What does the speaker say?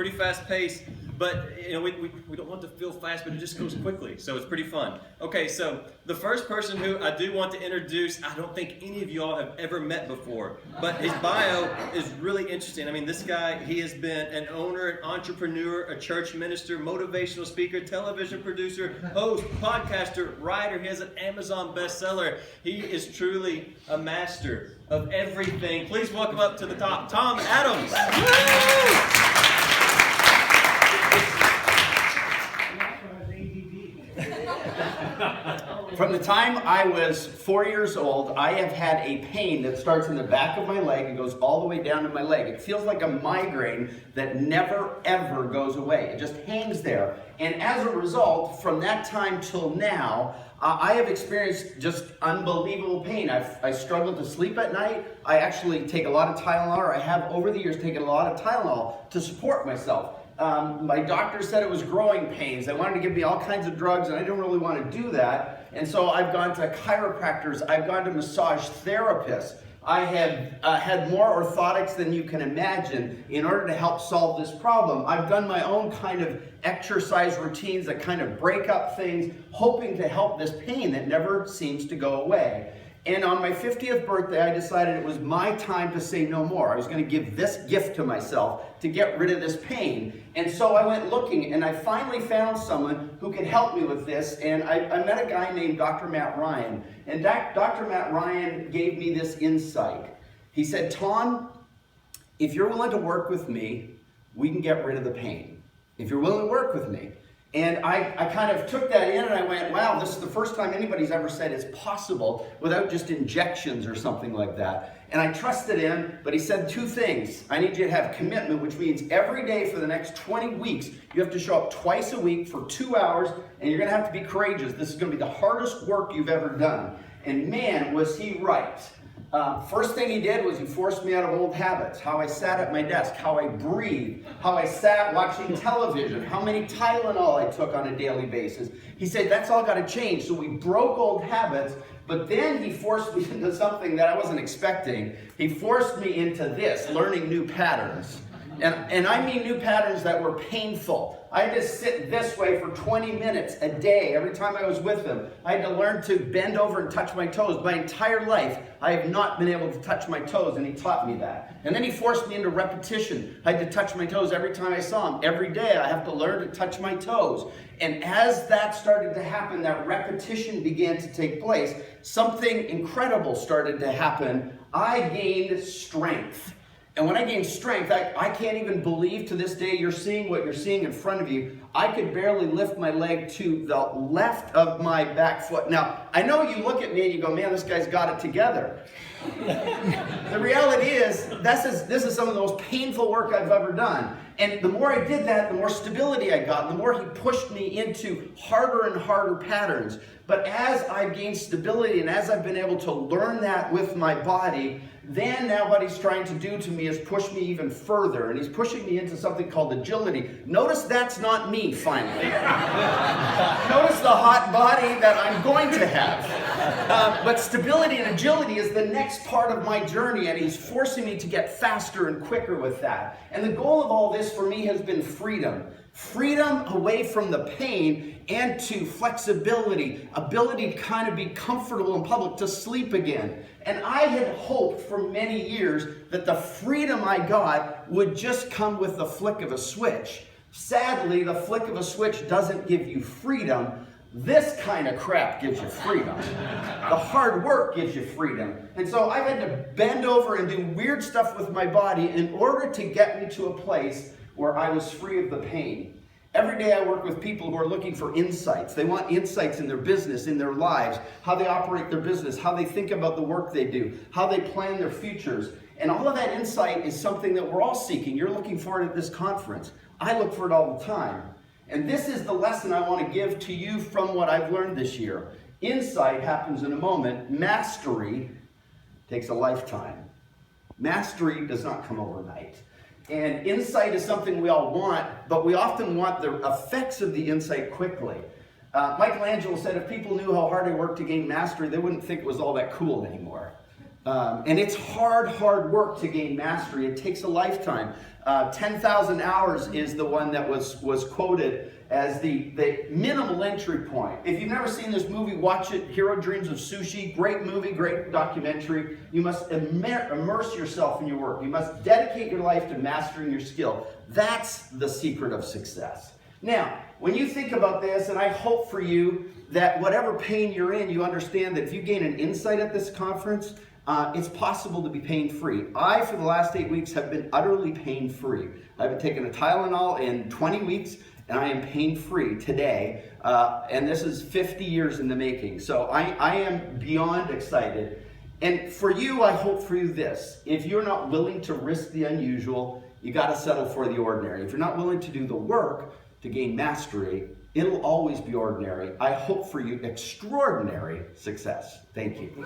pretty fast pace, but we don't want to feel fast, but it just goes quickly, so it's pretty fun. Okay, so the first person who I do want to introduce, I don't think any of y'all have ever met before, but his bio is really interesting. I mean, this guy, he has been an owner, an entrepreneur, a church minister, motivational speaker, television producer, host, podcaster, writer. He has an Amazon bestseller. He is truly a master of everything. Please welcome up to the top, Tom Adams. From the time I was 4 years old, I have had a pain that starts in the back of my leg and goes all the way down to my leg. It feels like a migraine that never, ever goes away. It just hangs there. And as a result, from that time till now, I have experienced just unbelievable pain. I struggle to sleep at night. I actually take a lot of Tylenol, or I have over the years taken a lot of Tylenol to support myself. My doctor said it was growing pains. They wanted to give me all kinds of drugs, and I didn't really want to do that. And so I've gone to chiropractors. I've gone to massage therapists. I have had more orthotics than you can imagine in order to help solve this problem. I've done my own kind of exercise routines that kind of break up things, hoping to help this pain that never seems to go away. And on my 50th birthday, I decided it was my time to say no more. I was going to give this gift to myself to get rid of this pain. And so I went looking, and I finally found someone who could help me with this. And I met a guy named Dr. Matt Ryan. And Dr. Matt Ryan gave me this insight. He said, Tom, if you're willing to work with me, we can get rid of the pain. If you're willing to work with me. And I kind of took that in and I went, wow, this is the first time anybody's ever said it's possible without just injections or something like that. And I trusted him, but he said two things. I need you to have commitment, which means every day for the next 20 weeks, you have to show up twice a week for 2 hours, and you're gonna have to be courageous. This is gonna be the hardest work you've ever done. And man, was he right. First thing he did was he forced me out of old habits. How I sat at my desk, how I breathed, how I sat watching television, how many Tylenol I took on a daily basis. He said, that's all got to change. So we broke old habits, but then he forced me into something that I wasn't expecting. He forced me into this, learning new patterns. And I mean new patterns that were painful. I had to sit this way for 20 minutes a day every time I was with him. I had to learn to bend over and touch my toes. My entire life, I have not been able to touch my toes, and he taught me that. And then he forced me into repetition. I had to touch my toes every time I saw him. Every day I have to learn to touch my toes. And as that started to happen, that repetition began to take place, something incredible started to happen. I gained strength. And when I gained strength, I can't even believe to this day you're seeing what you're seeing in front of you. I could barely lift my leg to the left of my back foot. Now, I know you look at me and you go, man, this guy's got it together. The reality is, this is some of the most painful work I've ever done. And the more I did that, the more stability I got, and the more he pushed me into harder and harder patterns. But as I've gained stability and as I've been able to learn that with my body, then now what he's trying to do to me is push me even further. And he's pushing me into something called agility. Notice that's not me, finally. Notice the hot body that I'm going to have. But stability and agility is the next part of my journey, and he's forcing me to get faster and quicker with that. And the goal of all this for me has been freedom. Freedom away from the pain and to flexibility, ability to kind of be comfortable in public, to sleep again. And I had hoped for many years that the freedom I got would just come with the flick of a switch. Sadly, the flick of a switch doesn't give you freedom. This kind of crap gives you freedom. The hard work gives you freedom. And so I've had to bend over and do weird stuff with my body in order to get me to a place where I was free of the pain. Every day I work with people who are looking for insights. They want insights in their business, in their lives, how they operate their business, how they think about the work they do, how they plan their futures. And all of that insight is something that we're all seeking. You're looking for it at this conference. I look for it all the time. And this is the lesson I want to give to you from what I've learned this year. Insight happens in a moment. Mastery takes a lifetime. Mastery does not come overnight. And insight is something we all want, but we often want the effects of the insight quickly. Michelangelo said if people knew how hard I worked to gain mastery, they wouldn't think it was all that cool anymore. And it's hard work to gain mastery. It takes a lifetime. 10,000 hours is the one that was quoted as the minimal entry point. If you've never seen this movie, watch it. Hero Dreams of Sushi. Great movie, great documentary. You must immerse yourself in your work. You must dedicate your life to mastering your skill. That's the secret of success. Now, when you think about this, and I hope for you that whatever pain you're in, you understand that if you gain an insight at this conference, it's possible to be pain-free. I, for the last 8 weeks, have been utterly pain-free. I've been taking a Tylenol in 20 weeks, and I am pain-free today. And this is 50 years in the making. So I am beyond excited. And for you, I hope for you this. If you're not willing to risk the unusual, you got to settle for the ordinary. If you're not willing to do the work to gain mastery, it'll always be ordinary. I hope for you extraordinary success. Thank you.